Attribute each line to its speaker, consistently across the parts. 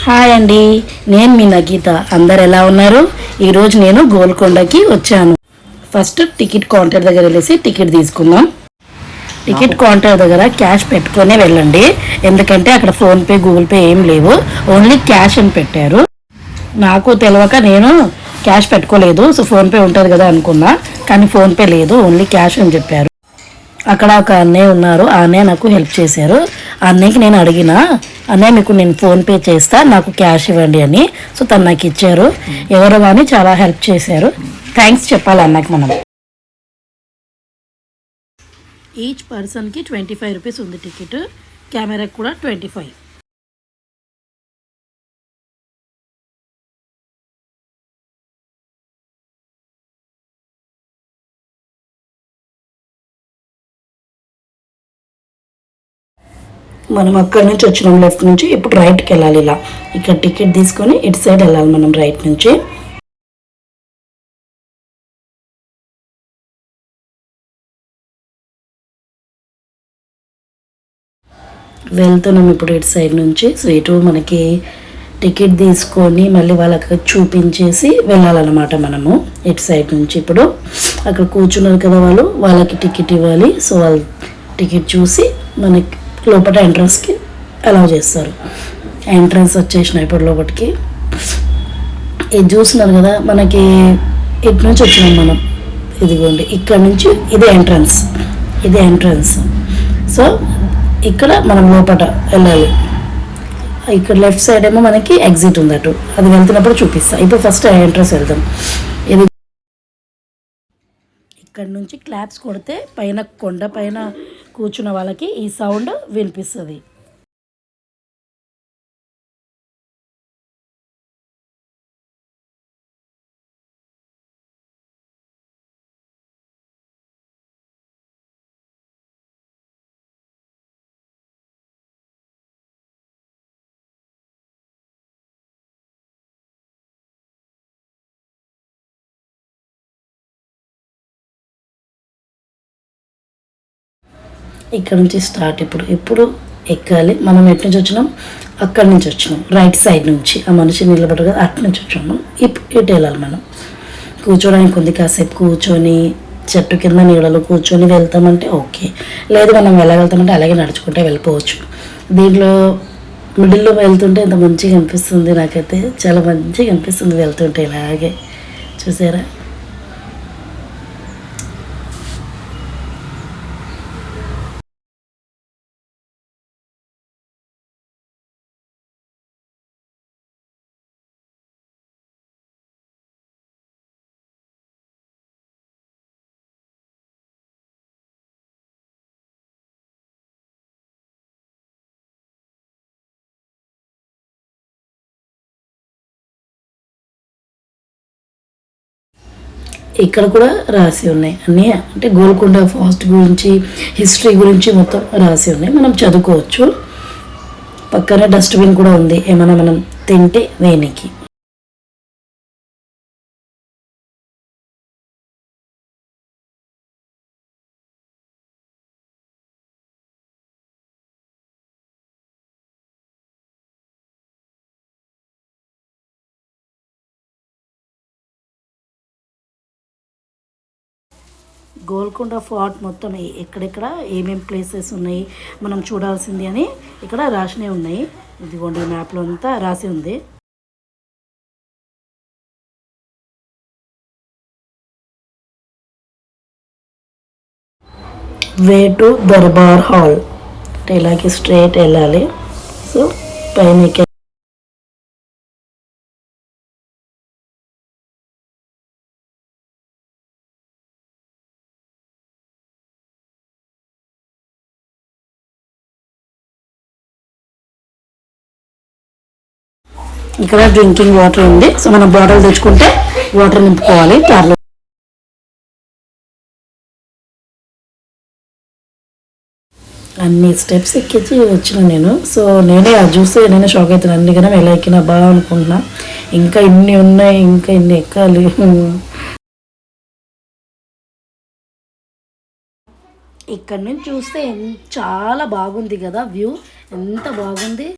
Speaker 1: Hi అండి, నేను మీ నగీత. అందరు ఎలా ఉన్నారు? ఈరోజు నేను గోల్కొండకి వచ్చాను. ఫస్ట్ టికెట్ కౌంటర్ దగ్గర వెళ్ళేసి టికెట్ తీసుకుందాం. టికెట్ కౌంటర్ దగ్గర క్యాష్ పెట్టుకునే వెళ్ళండి, ఎందుకంటే అక్కడ ఫోన్పే గూగుల్ పే ఏం లేవు, ఓన్లీ క్యాష్ అని పెట్టారు. నాకు తెలియక నేను క్యాష్ పెట్టుకోలేదు, సో ఫోన్పే ఉంటుంది కదా అనుకున్నా, కానీ ఫోన్పే లేదు, ఓన్లీ క్యాష్ అని చెప్పారు. అక్కడ ఒక అన్నయ్య ఉన్నారు, ఆ అన్నయ్య నాకు హెల్ప్ చేశారు. ఆ అన్నయ్యకి నేను అడిగిన, అన్నయ్య మీకు నేను ఫోన్పే చేస్తా, నాకు క్యాష్ ఇవ్వండి అని. సో తను నాకు ఇచ్చారు. ఎవరు కానీ చాలా హెల్ప్ చేశారు, థ్యాంక్స్ చెప్పాలి అన్నకి మనం. ఈచ్ పర్సన్కి 25 రూపీస్ ఉంది టికెట్, కెమెరాకి కూడా 25. మనం అక్కడి నుంచి వచ్చినాం లెఫ్ట్ నుంచి, ఇప్పుడు రైట్కి వెళ్ళాలి. ఇలా ఇక్కడ టికెట్ తీసుకొని ఇటు సైడ్ వెళ్ళాలి మనం రైట్ నుంచి. వెళ్తున్నాం ఇప్పుడు ఇటు సైడ్ నుంచి. సో ఇటు మనకి టికెట్ తీసుకొని మళ్ళీ వాళ్ళకి చూపించేసి వెళ్ళాలన్నమాట మనము ఇటు సైడ్ నుంచి. ఇప్పుడు అక్కడ కూర్చున్నారు కదా వాళ్ళు, వాళ్ళకి టికెట్ ఇవ్వాలి. సో వాళ్ళు టికెట్ చూసి మనకి లోపల ఎంట్రన్స్కి అలౌ చేస్తారు. ఎంట్రన్స్ వచ్చేసిన ఇప్పుడు లోపలికి. ఇది చూస్తున్నారు కదా, మనకి ఇటు నుంచి వచ్చినాం మనం. ఇదిగోండి ఇక్కడ నుంచి ఇదే ఎంట్రన్స్, ఇదే ఎంట్రన్స్. సో ఇక్కడ మనం లోపల వెళ్ళాలి. ఇక్కడ లెఫ్ట్ సైడ్ ఏమో మనకి ఎగ్జిట్ ఉంది, అటు అది వెళ్తున్నప్పుడు చూపిస్తా. ఇప్పుడు ఫస్ట్ ఎంట్రన్స్ వెళ్దాం. ఇది ఇక్కడ నుంచి క్లాప్స్ కొడితే పైన కొండ పైన కూర్చున్న వాళ్ళకి ఈ సౌండ్ వినిపిస్తుంది. ఇక్కడ నుంచి స్టార్ట్. ఇప్పుడు ఎక్కాలి మనం. ఎటు నుంచి వచ్చినాం? అక్కడి నుంచి వచ్చినాం, రైట్ సైడ్ నుంచి. ఆ మనిషి నిలబడరు కదా, అటు నుంచి వచ్చాము. ఇటు వెళ్ళాలి మనం. కూర్చోడానికి ఉంది, కాసేపు కూర్చొని చెట్టు కింద నీడలో కూర్చొని వెళ్తామంటే ఓకే, లేదు మనం వెళ్ళగలుగుతామంటే అలాగే నడుచుకుంటే వెళ్ళిపోవచ్చు. దీంట్లో మిడిల్లో వెళ్తుంటే ఎంత మంచిగా అనిపిస్తుంది, నాకైతే చాలా మంచిగా అనిపిస్తుంది వెళ్తుంటే. ఇలాగే చూసారా? ఇక్కడ కూడా రాసి ఉన్నాయి అన్నీ, అంటే గోల్కొండ ఫాస్ట్ గురించి, హిస్టరీ గురించి మొత్తం రాసి ఉన్నాయి, మనం చదువుకోవచ్చు. పక్కనే డస్ట్బిన్ కూడా ఉంది, ఏమైనా మనం తింటే వేనికి. గోల్కొండ ఫోర్ట్ మొత్తం ఎక్కడెక్కడ ఏమేమి ప్లేసెస్ ఉన్నాయి మనం చూడాల్సింది అని ఇక్కడ రాసినే ఉన్నాయి. ఇదిగోండి మ్యాప్లో అంతా రాసి ఉంది. వే టు దర్బార్ హాల్ అంటే ఇలాగే స్ట్రైట్ వెళ్ళాలి. సో పైన ఇక్కడ డ్రింకింగ్ వాటర్ ఉంది. సో మనం బాటిల్ తెచ్చుకుంటే వాటర్ నింపుకోవాలి కార్లో. అన్ని స్టెప్స్ ఎక్కించి వచ్చిన నేను. సో నేనే అది చూస్తే నేనే షాక్ అవుతున్నాను, అన్ని కన్నా ఎలా ఎక్కినా బాగా అనుకుంటున్నా. ఇంకా ఇన్ని ఉన్నాయి, ఇంకా ఇన్ని ఎక్కాలి. ఇక్కడ నుంచి చూస్తే చాలా బాగుంది కదా వ్యూ, ఎంత బాగుంది.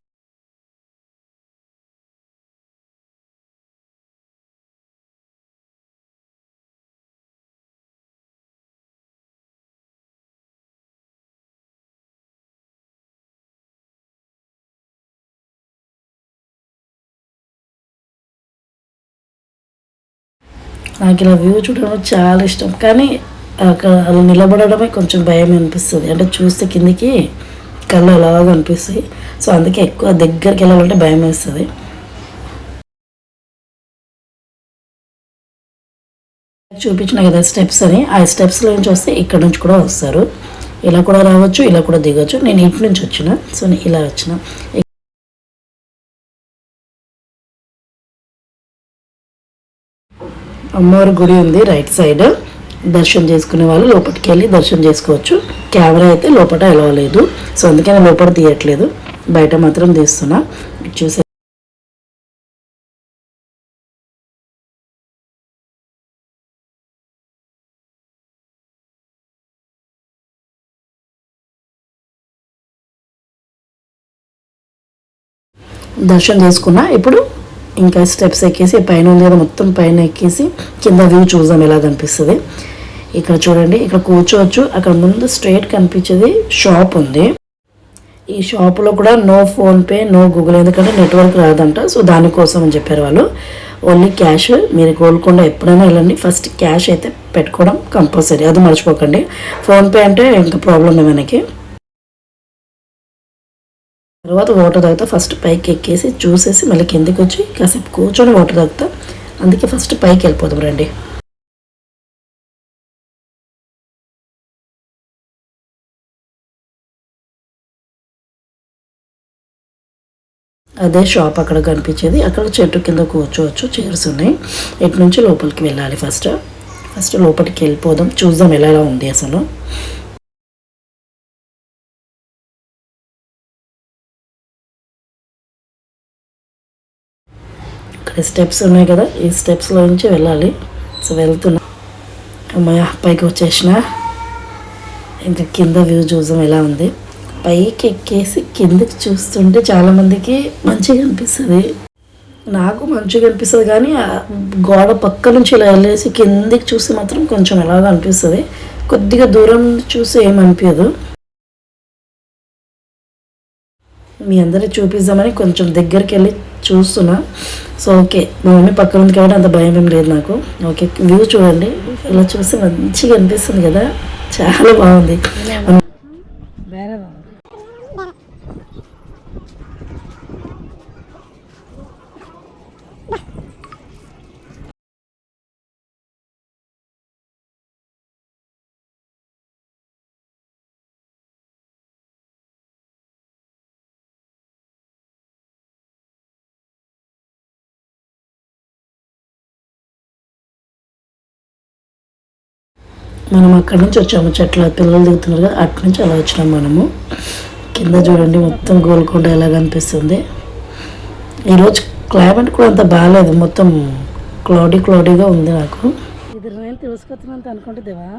Speaker 1: నాకు ఇలా వ్యూ చూడడం చాలా ఇష్టం, కానీ అక్కడ అలా నిలబడడమే కొంచెం భయం అనిపిస్తుంది. అంటే చూస్తే కిందికి కళ్ళు అలాగా అనిపిస్తాయి. సో అందుకే ఎక్కువ దగ్గరికి వెళ్ళాలంటే భయం వేస్తుంది. చూపించిన కదా స్టెప్స్ అని, ఆ స్టెప్స్లో నుంచి వస్తే ఇక్కడ నుంచి కూడా వస్తారు. ఇలా కూడా రావచ్చు, ఇలా కూడా దిగొచ్చు. నేను ఇటు నుంచి వచ్చిన, సో నేను ఇలా వచ్చిన. అమ్మవారి గుడి ఉంది రైట్ సైడ్. దర్శనం చేసుకునే వాళ్ళు లోపలికి వెళ్ళి దర్శనం చేసుకోవచ్చు. కెమెరా అయితే లోపల ఎలా లేదు, సో అందుకే నేను లోపల తీయట్లేదు, బయట మాత్రం తీస్తున్నా. చూసే దర్శనం చేసుకున్నా. ఇప్పుడు ఇంకా స్టెప్స్ ఎక్కేసి పైన ఉంది కదా, మొత్తం పైన ఎక్కేసి కింద వ్యూ చూద్దాం ఎలా కనిపిస్తుంది. ఇక్కడ చూడండి, ఇక్కడ కూర్చోవచ్చు. అక్కడ ముందు స్ట్రైట్ కనిపించేది షాప్ ఉంది. ఈ షాపులో కూడా నో ఫోన్పే, నో గూగుల్, ఎందుకంటే నెట్వర్క్ రాదంట. సో దానికోసం అని చెప్పారు వాళ్ళు. Only cash. మీరు గోల్కొండ ఎప్పుడైనా వెళ్ళండి, ఫస్ట్ క్యాష్ అయితే పెట్టుకోవడం కంపల్సరీ, అది మర్చిపోకండి. ఫోన్పే అంటే ఇంకా ప్రాబ్లమ్ మనకి. తర్వాత వాటర్ తాగుతా. ఫస్ట్ పైకి ఎక్కేసి చూసేసి మళ్ళీ కిందికి వచ్చి కాసేపు కూర్చొని వాటర్ తాగుతా. అందుకే ఫస్ట్ పైకి వెళ్ళిపోదాం రండి. అదే షాప్ అక్కడ కనిపించేది. అక్కడ చెట్టు కింద కూర్చోవచ్చు, చైర్స్ ఉన్నాయి. ఇటు నుంచి లోపలికి వెళ్ళాలి. ఫస్ట్ లోపలికి వెళ్ళిపోదాం, చూద్దాం ఎలా ఎలా ఉంది అసలు. ఇక్కడ స్టెప్స్ ఉన్నాయి కదా, ఈ స్టెప్స్లో నుంచి వెళ్ళాలి. సో వెళ్తున్నా. అమ్మాయ పైకి వచ్చేసిన. ఇంకా కింద వ్యూ చూద్దాం ఎలా ఉంది. పైకి ఎక్కేసి కిందకి చూస్తుంటే చాలామందికి మంచిగా అనిపిస్తుంది. నాకు మంచిగా అనిపిస్తుంది, కానీ గోడ పక్క నుంచి ఇలా వెళ్ళేసి కిందికి చూస్తే మాత్రం కొంచెం ఎలాగో అనిపిస్తుంది. కొద్దిగా దూరం చూసి ఏమనిపించదు. మీ అందరికి చూపిద్దామని కొంచెం దగ్గరికి వెళ్ళి చూస్తున్నా. సో ఓకే, మా మమ్మీ పక్కన ఉంది కాబట్టి అంత భయం ఏం లేదు నాకు. ఓకే, వ్యూ చూడండి, ఇలా చూస్తే మంచిగా అనిపిస్తుంది కదా, చాలా బాగుంది. మనం అక్కడి నుంచి వచ్చాము, చెట్ల పిల్లలు దిగుతున్నారు కదా, అటు నుంచి అలా వచ్చినాం మనము. కింద చూడండి మొత్తం గోల్కొండ ఎలా కనిపిస్తుంది. ఈరోజు క్లైమేట్ కూడా అంత బాగాలేదు, మొత్తం క్లౌడీగా ఉంది నాకు. ఇది నేను తెలుసుకొచ్చినంత అనుకుంటుందేవా.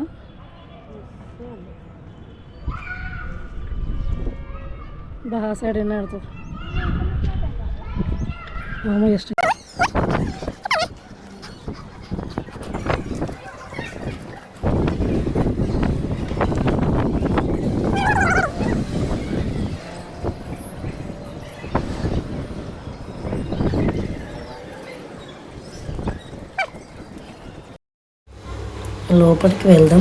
Speaker 1: బాగా సైడ్ ఏనాడుతుంది ಎಷ್ಟು లోపలికి వెళ్దాం.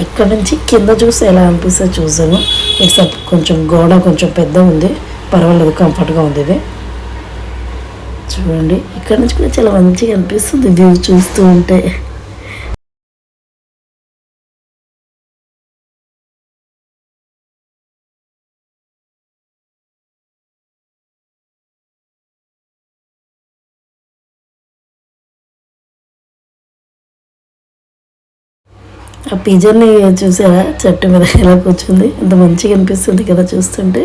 Speaker 1: ఇక్కడ నుంచి కింద చూస్తే ఎలా అనిపిస్తే చూసాము. ఎక్సెప్ట్ కొంచెం గోడ కొంచెం పెద్ద ఉంది, పర్వాలేదు, కంఫర్ట్గా ఉంది. ఇది చూడండి, ఇక్కడ నుంచి కూడా చాలా మంచిగా అనిపిస్తుంది వ్యూ చూస్తూ ఉంటే. ఆ పిజన్ని చూసారా, చెట్టు మీద ఎలా కూర్చుంది, ఎంత మంచిగా అనిపిస్తుంది కదా చూస్తుంటే.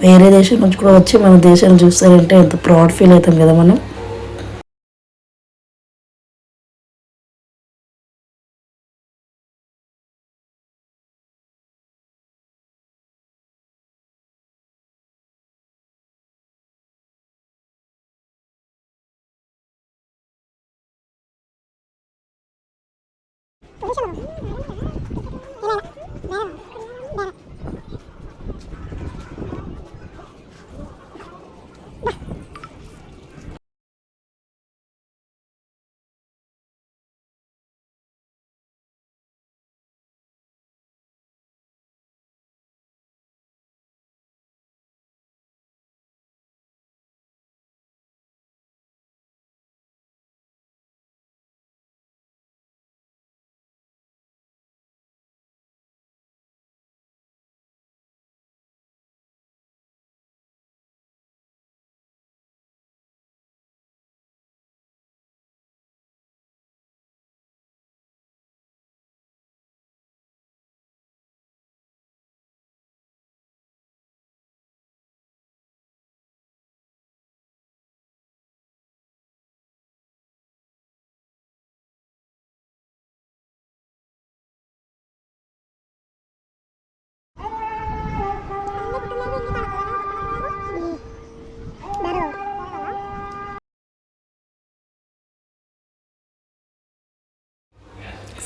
Speaker 1: వేరే దేశం నుంచి కూడా వచ్చి మన దేశాన్ని చూస్తారంటే ఎంత ప్రౌడ్ ఫీల్ అవుతాం కదా మనం.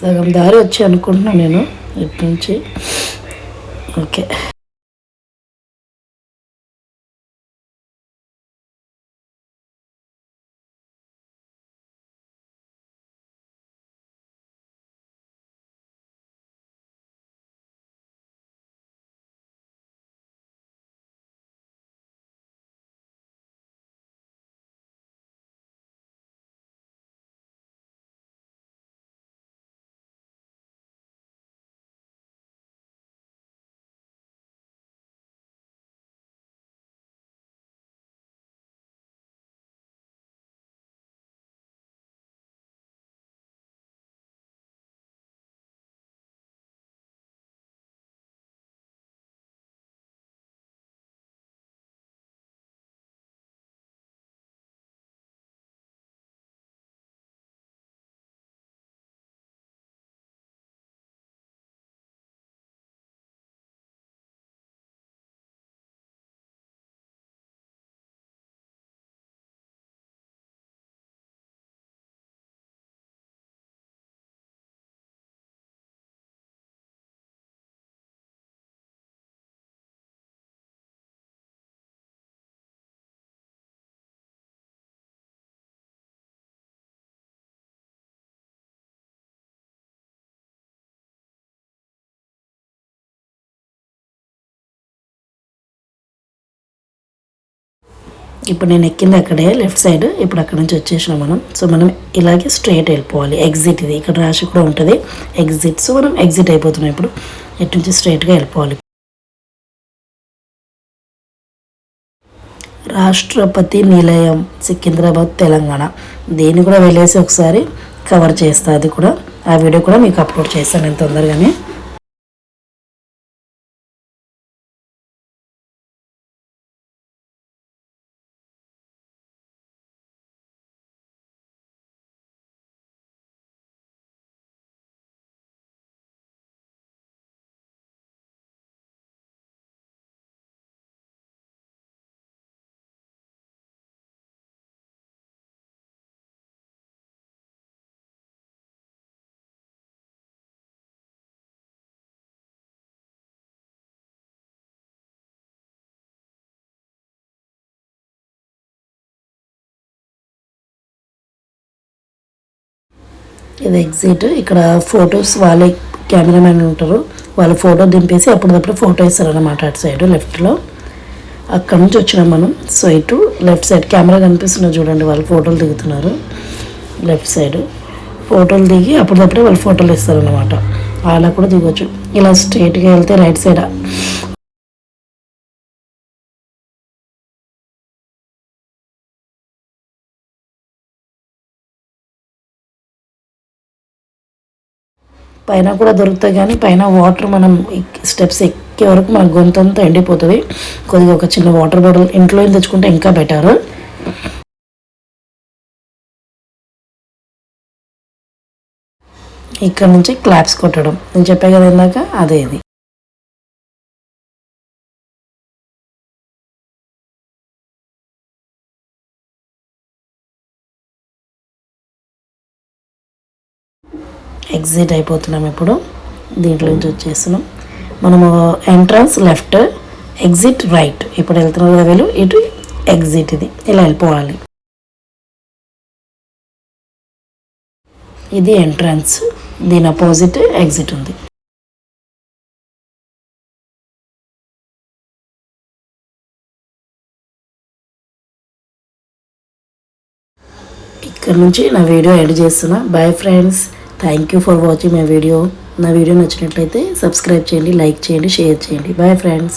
Speaker 1: సగం దారి వచ్చి అనుకుంటున్నాను నేను ఇటు నుంచి. ఓకే, ఇప్పుడు నేను ఎక్కింది అక్కడే లెఫ్ట్ సైడ్. ఇప్పుడు అక్కడ నుంచి వచ్చేసినాం మనం. సో మనం ఇలాగే స్ట్రైట్ వెళ్ళిపోవాలి. ఎగ్జిట్ ఇది, ఇక్కడ రాసి కూడా ఉంటుంది ఎగ్జిట్. సో మనం ఎగ్జిట్ అయిపోతున్నాం ఇప్పుడు. ఇటు నుంచి స్ట్రైట్గా వెళ్ళిపోవాలి. రాష్ట్రపతి నిలయం, సికింద్రాబాద్, తెలంగాణ. దీన్ని కూడా వెళ్ళేసి ఒకసారి కవర్ చేస్తా. అది కూడా ఆ వీడియో కూడా మీకు అప్లోడ్ చేస్తాను నేను తొందరగానే. ఇది ఎగ్జిట్. ఇక్కడ ఫొటోస్ వాళ్ళే కెమెరామెన్ ఉంటారు, వాళ్ళు ఫోటో దింపేసి అప్పటికప్పుడు ఫోటో ఇస్తారన్నమాట. అటు సైడ్ లెఫ్ట్లో అక్కడ నుంచి వచ్చినాం మనం. సో ఇటు లెఫ్ట్ సైడ్ కెమెరా కనిపిస్తున్నారు చూడండి, వాళ్ళు ఫోటోలు దిగుతున్నారు. లెఫ్ట్ సైడ్ ఫోటోలు దిగి అప్పటికప్పుడే వాళ్ళు ఫోటోలు ఇస్తారన్నమాట. అలా కూడా దిగొచ్చు. ఇలా స్ట్రైట్గా వెళ్తే రైట్ సైడ్ పైన కూడా దొరుకుతాయి, కానీ పైన వాటర్ మనం స్టెప్స్ ఎక్కే వరకు మన గొంతంతా ఎండిపోతుంది. కొద్దిగా ఒక చిన్న వాటర్ బాటిల్ ఇంట్లో తెచ్చుకుంటే ఇంకా బెటర్. ఇక్కడ నుంచి క్లాప్స్ కొట్టడం, నేను చెప్పే కదా ఇందాక, అదే ఇది. ఎగ్జిట్ అయిపోతున్నాం. ఇప్పుడు దీంట్లో నుంచి వచ్చేస్తున్నాం. మనము ఎంట్రన్స్ లెఫ్ట్, ఎగ్జిట్ రైట్. ఇప్పుడు వెళ్తున్నాం కదా వెళ్ళు, ఇటు ఎగ్జిట్. ఇది ఇలా వెళ్ళిపోవాలి. ఇది ఎంట్రన్స్, దీని అపోజిట్ ఎగ్జిట్ ఉంది. ఇక్కడ నుంచి నా వీడియో ఎడ్ చేస్తున్నా. Bye friends, thank you for watching my video. నా వీడియో నచ్చినట్లయితే సబ్స్క్రైబ్ చేయండి, లైక్ చేయండి, షేర్ చేయండి. Bye friends.